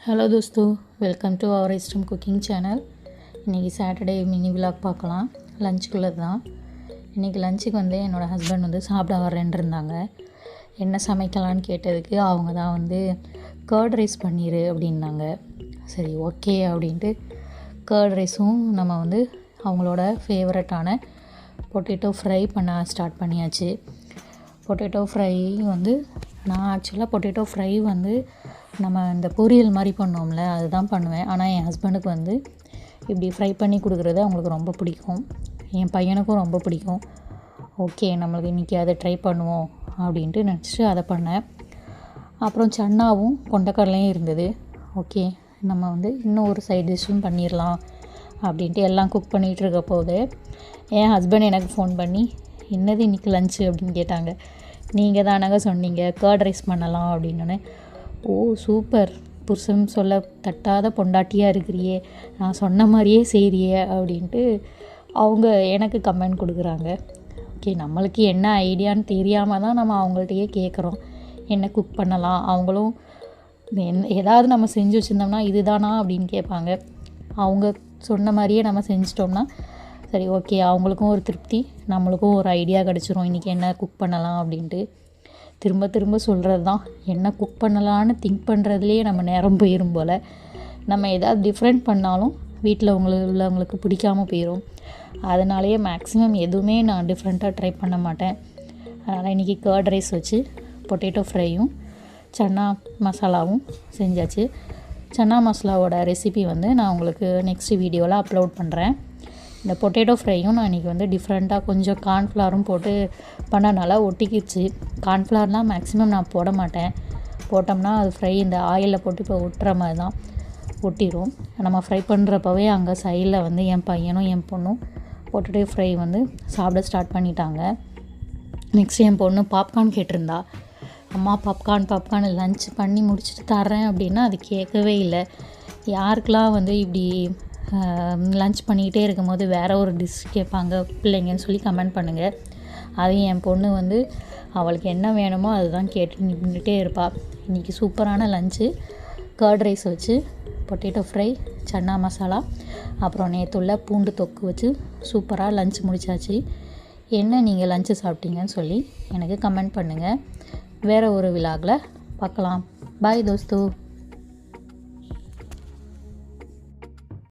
Hello தோஸ்தோ, welcome to our இஸ்டம் cooking channel. இன்றைக்கி சாட்டர்டே மினி விலாக் பார்க்கலாம். லஞ்சுக்குள்ளே தான். இன்றைக்கி லஞ்சுக்கு என்னோடய ஹஸ்பண்ட் சாப்பிட வரேன்னு இருந்தாங்க. என்ன சமைக்கலான்னு கேட்டதுக்கு அவங்க தான் கர்ட் ரைஸ் பண்ணிடு அப்படின்னாங்க. சரி ஓகே அப்படின்ட்டு கர்ட் ரைஸும் நம்ம அவங்களோட ஃபேவரட்டான பொட்டேட்டோ ஃப்ரை பண்ண ஸ்டார்ட் பண்ணியாச்சு. பொட்டேட்டோ ஃப்ரை நான் ஆக்சுவலாக பொட்டேட்டோ ஃப்ரை நம்ம இந்த பொரியல் மாதிரி பண்ணோம்ல, அதுதான் பண்ணுவேன். ஆனால் என் ஹஸ்பண்டுக்கு இப்படி ஃப்ரை பண்ணி கொடுக்குறது அவங்களுக்கு ரொம்ப பிடிக்கும். என் பையனுக்கும் ரொம்ப பிடிக்கும். ஓகே, நம்மளுக்கு இன்றைக்கி அதை ட்ரை பண்ணுவோம் அப்படின்ட்டு நினச்சிட்டு அதை பண்ணேன். அப்புறம் சன்னாவும் கொண்டக்கடலையும் இருந்தது. ஓகே, நம்ம இன்னும் ஒரு சைட் டிஷ்ஷும் பண்ணிடலாம் அப்படின்ட்டு எல்லாம் குக் பண்ணிகிட்டு இருக்க போது என் ஹஸ்பண்ட் எனக்கு ஃபோன் பண்ணி, என்னது இன்றைக்கி லஞ்சு அப்படின்னு கேட்டாங்க. நீங்கள் தானங்க சொன்னீங்க கர்ட் ரைஸ் பண்ணலாம் அப்படின்னு. ஓ சூப்பர், புருஷன் சொல்ல தட்டாத பொண்டாட்டியாக இருக்கிறியே, நான் சொன்ன மாதிரியே செய்கிறியே அப்படின்ட்டு அவங்க எனக்கு கமெண்ட் கொடுக்குறாங்க. ஓகே, நம்மளுக்கு என்ன ஐடியான்னு தெரியாமல் தான் நம்ம அவங்கள்ட்டையே கேட்குறோம் என்ன குக் பண்ணலாம். அவங்களும் ஏதாவது நம்ம செஞ்சு வச்சுருந்தோம்னா இதுதானா அப்படின்னு கேட்பாங்க. அவங்க சொன்ன மாதிரியே நம்ம செஞ்சிட்டோம்னா சரி ஓகே, அவங்களுக்கும் ஒரு திருப்தி, நம்மளுக்கும் ஒரு ஐடியா கிடச்சிரும் இன்றைக்கி என்ன குக் பண்ணலாம் அப்படின்ட்டு. திரும்ப திரும்ப சொல்கிறது தான், என்ன குக் பண்ணலான்னு திங்க் பண்ணுறதுலேயே நம்ம நேரம் போயிடும் போல். நம்ம ஏதாவது டிஃப்ரெண்ட் பண்ணாலும் வீட்டில் உள்ளவங்களுக்கு பிடிக்காமல் போயிடும். அதனாலேயே மேக்ஸிமம் எதுவுமே நான் டிஃப்ரெண்ட்டாக ட்ரை பண்ண மாட்டேன். அதனால் இன்றைக்கி கர்ட் ரைஸ் வச்சு பொட்டேட்டோ ஃப்ரையும் சன்னா மசாலாவும் செஞ்சாச்சு. சன்னா மசாலாவோட ரெசிபி நான் உங்களுக்கு நெக்ஸ்ட் வீடியோவில் அப்லோட் பண்ணுறேன். இந்த பொட்டேட்டோ ஃப்ரையும் நான் இன்றைக்கி டிஃப்ரெண்ட்டாக கொஞ்சம் கார்ன்ஃப்ளவரும் போட்டு பண்ணனால ஒட்டிக்கிச்சு. கார்ன்ஃப்ளவர்லாம் மேக்ஸிமம் நான் போட மாட்டேன். போட்டோம்னா அது ஃப்ரை இந்த ஆயிலில் போட்டு இப்போ ஒட்டுற மாதிரி தான் ஒட்டிடும். நம்ம ஃப்ரை பண்ணுறப்பவே அங்கே சைடில் என் பையனும் என் பொண்ணும் பொட்டேட்டோ ஃப்ரை சாப்பிட ஸ்டார்ட் பண்ணிட்டாங்க. நெக்ஸ்ட் என் பொண்ணு பாப்கார்ன் கேட்டிருந்தா. அம்மா பாப்கார்ன் லன்ச் பண்ணி முடிச்சுட்டு தர்றேன் அப்படின்னா அது கேட்கவே இல்லை. யாருக்கெல்லாம் இப்படி லன்ச் பண்ணிக்கிட்டே இருக்கும்போது வேறு ஒரு டிஷ் கேட்பாங்க பிள்ளைங்கன்னு சொல்லி கமெண்ட் பண்ணுங்கள். அதையும் என் பொண்ணு அவளுக்கு என்ன வேணுமோ அதுதான் கேட்டு நின்றுட்டே இருப்பாள். இன்றைக்கி சூப்பரான லஞ்சு கர்ட் ரைஸ் வச்சு பொட்டேட்டோ ஃப்ரை, சன்னா மசாலா, அப்புறம் நேற்றுள்ள பூண்டு தொக்கு வச்சு சூப்பராக லஞ்ச் முடிச்சாச்சு. என்ன நீங்கள் லஞ்சு சாப்பிட்டீங்கன்னு சொல்லி எனக்கு கமெண்ட் பண்ணுங்கள். வேறு ஒரு விலாகில் பார்க்கலாம். பாய் தோஸ்தோ.